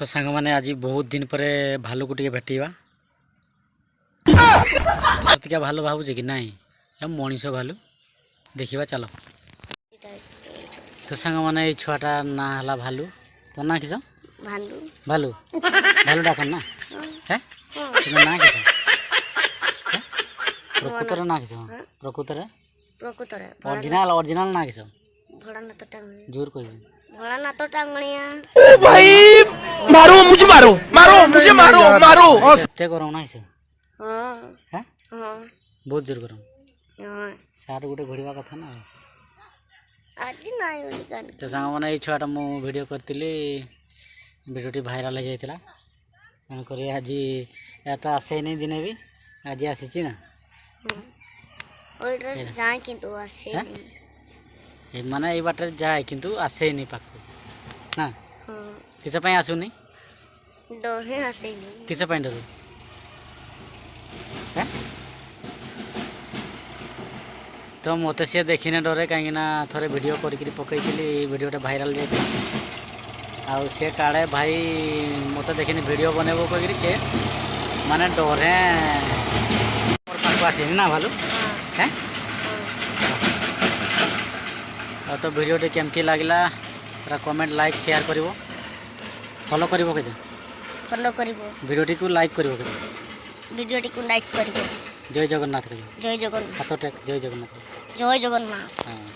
तो सांग मैंने आज बहुत दिन पर भालू को भेटा क्या भालू भावुच कि नाई मनीष भालू देखा चलो। तो सांग मैंने ये छुआटा ना है भालू तो ना किस भालू भालू भालू डाक ना है ना किस प्रकृतर ना किस प्रकृतर प्रकृतर ओरिजिनल ओरिजिनल ना किस घोड़ा ना तो टांगनी जोर कोई घोड़ा ना तो टांगनिया भाई मारो मुझे मारो एते गरम ना किस हां है हां बहुत जोर गरम हां सार गोटे घोड़वा कथा ना आज नाही बोली कर तो सांग मैंने ये छुआटा मु वीडियो करती वीडियोटी भाइराल हो जाता तेणुक आज या तो आसे नहीं दिने भी आज आसी ना ओइटर जाय किंतु आसे ये माने ये बाटर जाए किंतु आसे नहीं पाक ना हां किस आसुनी डरे आसे किस डरू है तो मत सी देखने डरे कहीं थे वीडियो करके पकई वीडियोटा भाइराल जाए आउ सी काड़े भाई मत देखने वीडियो बनइब कह सी माने डरे पाक आसे ना भालू है तो वीडियोटी केमती लगला पूरा कमेंट लाइक शेयर करिवो फॉलो करिवो के फॉलो करिवो वीडियोटी को लाइक करिवो के वीडियोटी को लाइक करिवो जय जगन्नाथ जय जगन्नाथ हाथ टेक जय जगन्नाथ जय जगन्नाथ हाँ।